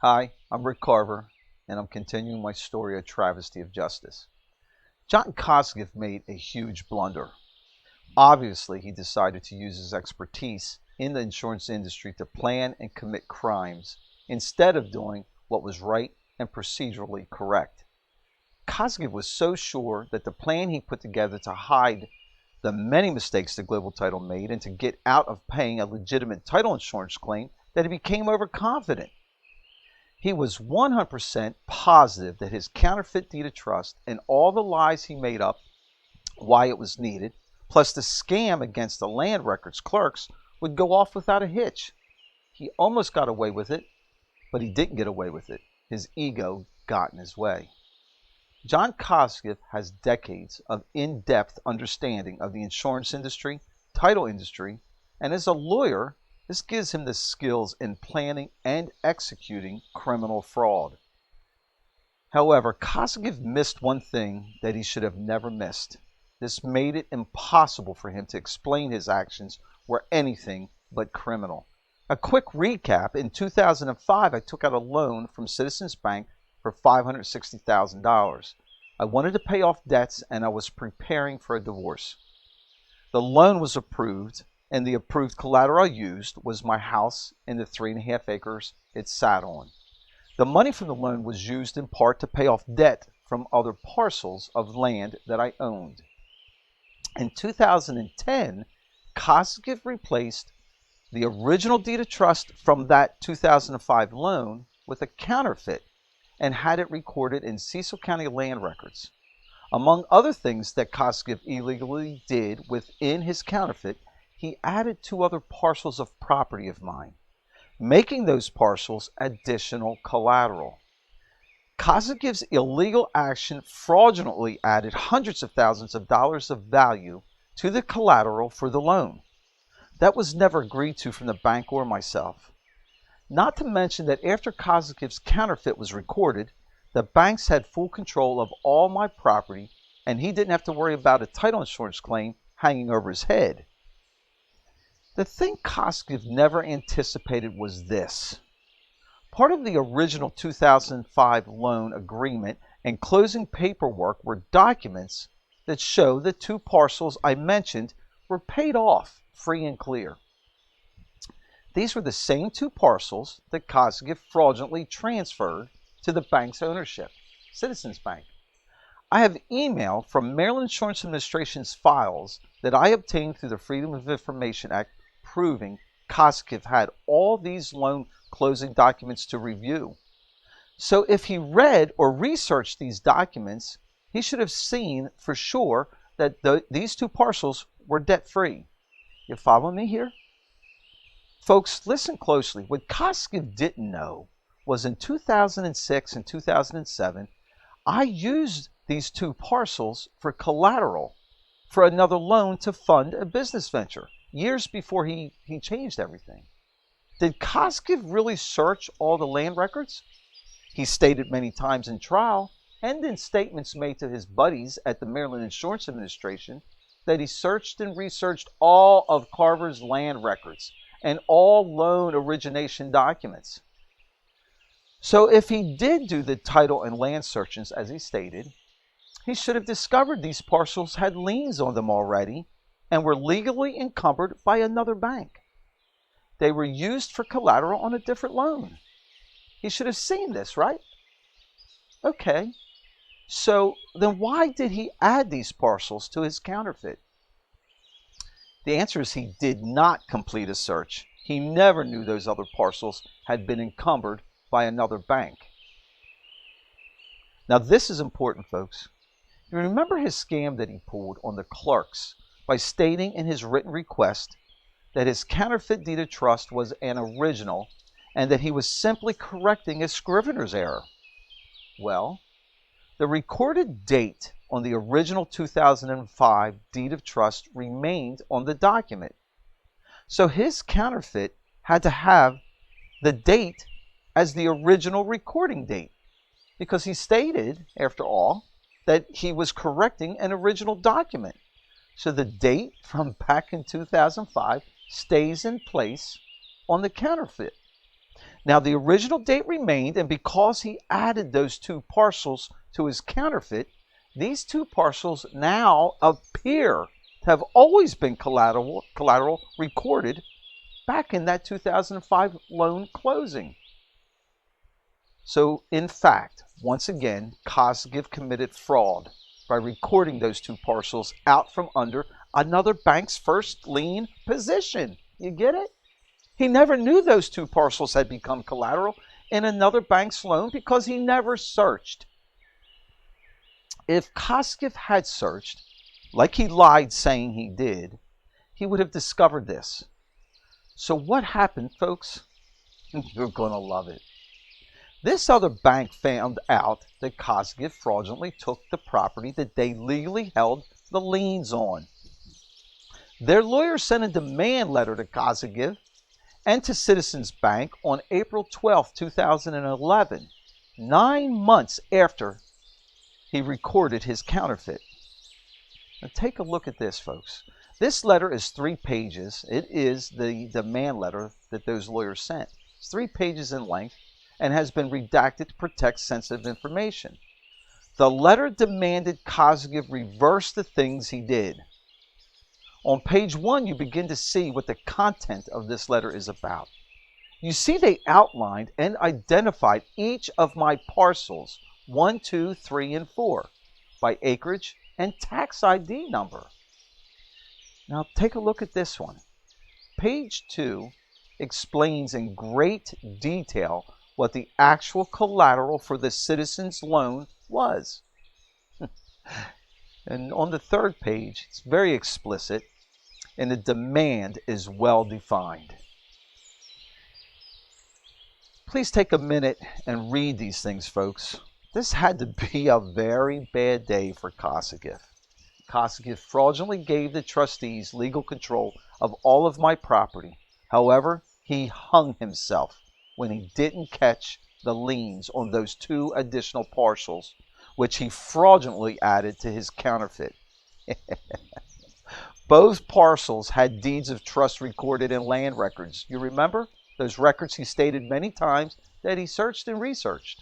Hi, I'm Rick Carver, and I'm continuing my story of Travesty of Justice. John Kosogof made a huge blunder. Obviously, he decided to use his expertise in the insurance industry to plan and commit crimes instead of doing what was right and procedurally correct. Kosogof was so sure that the plan he put together to hide the many mistakes the Global Title made and to get out of paying a legitimate title insurance claim that he became overconfident. He was 100% positive that his counterfeit deed of trust and all the lies he made up why it was needed, plus the scam against the land records clerks, would go off without a hitch. He almost got away with it, but he didn't get away with it. His ego got in his way. John Kosogof has decades of in-depth understanding of the insurance industry, title industry, and as a lawyer, this gives him the skills in planning and executing criminal fraud. However, Kosogof missed one thing that he should have never missed. This made it impossible for him to explain his actions were anything but criminal. A quick recap: in 2005, I took out a loan from Citizens Bank for $560,000. I wanted to pay off debts and I was preparing for a divorce. The loan was approved, and the approved collateral I used was my house and the 3.5 acres it sat on. The money from the loan was used in part to pay off debt from other parcels of land that I owned. In 2010, Kosogof replaced the original deed of trust from that 2005 loan with a counterfeit and had it recorded in Cecil County land records. Among other things that Kosogof illegally did within his counterfeit, he added 2 other parcels of property of mine, making those parcels additional collateral. Kosogof's illegal action fraudulently added hundreds of thousands of dollars of value to the collateral for the loan. That was never agreed to from the bank or myself. Not to mention that after Kosogof's counterfeit was recorded, the banks had full control of all my property and he didn't have to worry about a title insurance claim hanging over his head. The thing Kosogof never anticipated was this. Part of the original 2005 loan agreement and closing paperwork were documents that show the 2 parcels I mentioned were paid off free and clear. These were the same 2 parcels that Kosogof fraudulently transferred to the bank's ownership, Citizens Bank. I have email from Maryland Insurance Administration's files that I obtained through the Freedom of Information Act proving Kosogof had all these loan closing documents to review. So if he read or researched these documents, he should have seen for sure that these 2 parcels were debt-free. You follow me here? Folks, listen closely. What Kosogof didn't know was in 2006 and 2007, I used these 2 parcels for collateral for another loan to fund a business venture, years before he changed everything. Did Kosogof really search all the land records? He stated many times in trial and in statements made to his buddies at the Maryland Insurance Administration that he searched and researched all of Carver's land records and all loan origination documents. So if he did do the title and land searches as he stated, he should have discovered these parcels had liens on them already and were legally encumbered by another bank. They were used for collateral on a different loan. He should have seen this, right? Okay, so then why did he add these parcels to his counterfeit? The answer is he did not complete a search. He never knew those other parcels had been encumbered by another bank. Now this is important, folks. You remember his scam that he pulled on the clerks by stating in his written request that his counterfeit deed of trust was an original and that he was simply correcting a scrivener's error. Well, the recorded date on the original 2005 deed of trust remained on the document. So his counterfeit had to have the date as the original recording date because he stated, after all, that he was correcting an original document. So the date from back in 2005 stays in place on the counterfeit. Now, the original date remained, and because he added those two parcels to his counterfeit, these two parcels now appear to have always been collateral recorded back in that 2005 loan closing. So, in fact, once again, Kosogof committed fraud by recording those two parcels out from under another bank's first lien position. You get it? He never knew those two parcels had become collateral in another bank's loan because he never searched. If Kosogof had searched, like he lied saying he did, he would have discovered this. So what happened, folks? You're going to love it. This other bank found out that Kosogof fraudulently took the property that they legally held the liens on. Their lawyer sent a demand letter to Kosogof and to Citizens Bank on April 12, 2011, 9 months after he recorded his counterfeit. Now take a look at this, folks. This letter is 3 pages. It is the demand letter that those lawyers sent. It's 3 pages in length and has been redacted to protect sensitive information. The letter demanded Kosogof reverse the things he did. On page 1, you begin to see what the content of this letter is about. You see they outlined and identified each of my parcels, 1, 2, 3, and 4, by acreage and tax ID number. Now take a look at this one. Page 2 explains in great detail what the actual collateral for the citizen's loan was. And on the 3rd page, it's very explicit, and the demand is well defined. Please take a minute and read these things, folks. This had to be a very bad day for Kosogof. Kosogof fraudulently gave the trustees legal control of all of my property. However, he hung himself when he didn't catch the liens on those 2 additional parcels, which he fraudulently added to his counterfeit. Both parcels had deeds of trust recorded in land records. You remember? Those records he stated many times that he searched and researched.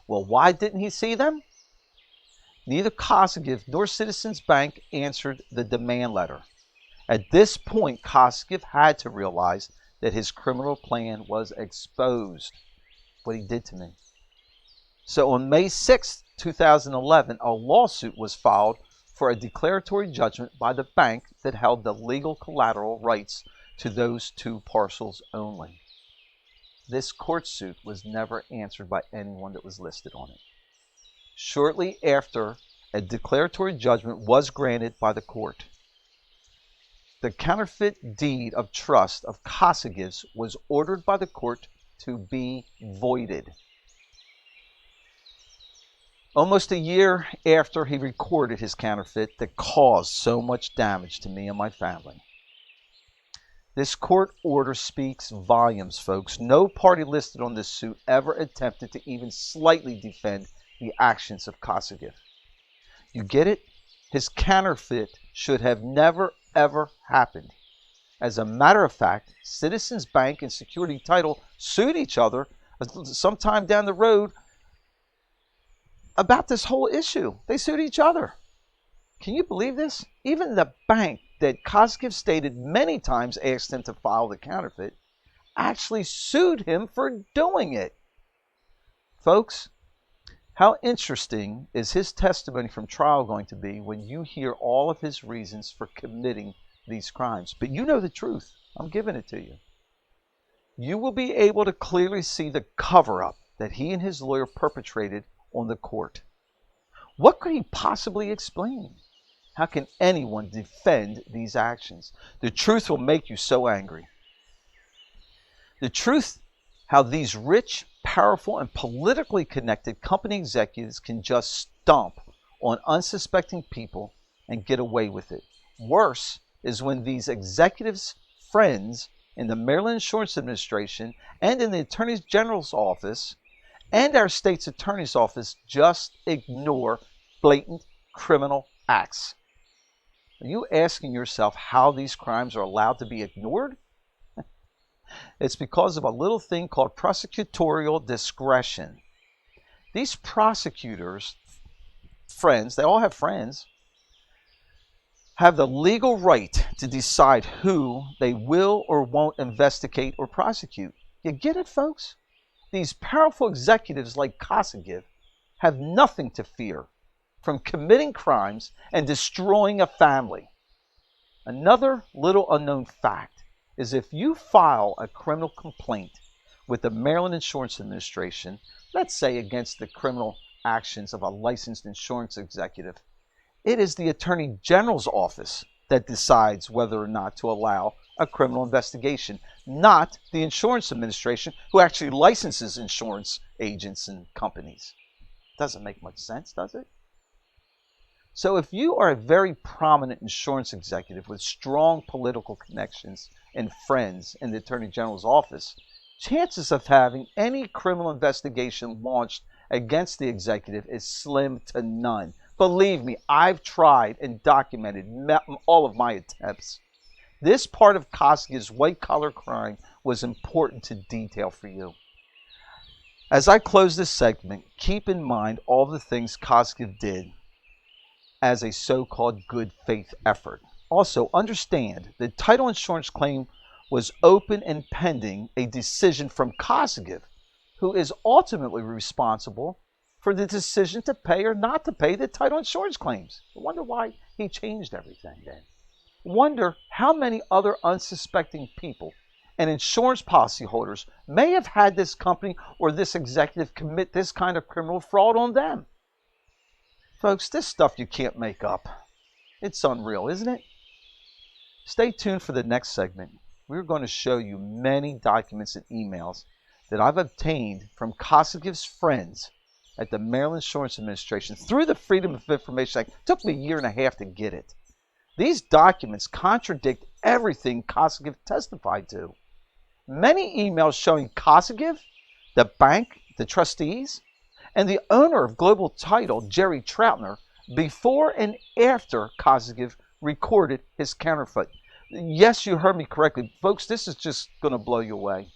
Well, why didn't he see them? Neither Kosogof nor Citizens Bank answered the demand letter. At this point, Kosogof had to realize that his criminal plan was exposed, what he did to me. So on May 6, 2011, a lawsuit was filed for a declaratory judgment by the bank that held the legal collateral rights to those 2 parcels only. This court suit was never answered by anyone that was listed on it. Shortly after, a declaratory judgment was granted by the court. The counterfeit deed of trust of Kosogof's was ordered by the court to be voided. Almost a year after he recorded his counterfeit that caused so much damage to me and my family. This court order speaks volumes, folks. No party listed on this suit ever attempted to even slightly defend the actions of Kosogof. You get it? His counterfeit should have never, ever happened. As a matter of fact, Citizens Bank and Security Title sued each other sometime down the road about this whole issue. They sued each other. Can you believe this? Even the bank that Kosogof stated many times asked him to file the counterfeit actually sued him for doing it. Folks, how interesting is his testimony from trial going to be when you hear all of his reasons for committing these crimes? But you know the truth. I'm giving it to you. You will be able to clearly see the cover-up that he and his lawyer perpetrated on the court. What could he possibly explain? How can anyone defend these actions? The truth will make you so angry. The truth, how these rich, powerful, and politically connected company executives can just stomp on unsuspecting people and get away with it. Worse is when these executives' friends in the Maryland Insurance Administration and in the Attorney General's office and our state's attorney's office just ignore blatant criminal acts. Are you asking yourself how these crimes are allowed to be ignored? It's because of a little thing called prosecutorial discretion. These prosecutors, friends, they all have friends, have the legal right to decide who they will or won't investigate or prosecute. You get it, folks? These powerful executives like Kosogof have nothing to fear from committing crimes and destroying a family. Another little unknown fact is if you file a criminal complaint with the Maryland Insurance Administration, let's say against the criminal actions of a licensed insurance executive, it is the Attorney General's office that decides whether or not to allow a criminal investigation, not the Insurance Administration, who actually licenses insurance agents and companies. Doesn't make much sense, does it? So if you are a very prominent insurance executive with strong political connections and friends in the Attorney General's office, chances of having any criminal investigation launched against the executive is slim to none. Believe me, I've tried and documented all of my attempts. This part of Kosogof's white-collar crime was important to detail for you. As I close this segment, keep in mind all the things Kosogof did as a so-called good faith effort. Also, understand the title insurance claim was open and pending a decision from Kosogof, who is ultimately responsible for the decision to pay or not to pay the title insurance claims. I wonder why he changed everything then. Wonder how many other unsuspecting people and insurance policyholders may have had this company or this executive commit this kind of criminal fraud on them. Folks, this stuff you can't make up. It's unreal, isn't it? Stay tuned for the next segment. We're going to show you many documents and emails that I've obtained from Kosogof's friends at the Maryland Insurance Administration through the Freedom of Information Act. It took me a year and a half to get it. These documents contradict everything Kosogof testified to. Many emails showing Kosogof, the bank, the trustees, and the owner of Global Title, Jerry Troutner, before and after Kosogof recorded his counterfeit. Yes, you heard me correctly. Folks, this is just going to blow you away.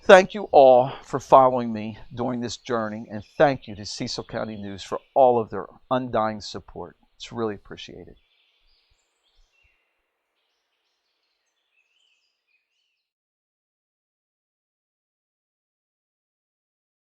Thank you all for following me during this journey, and thank you to Cecil County News for all of their undying support. It's really appreciated.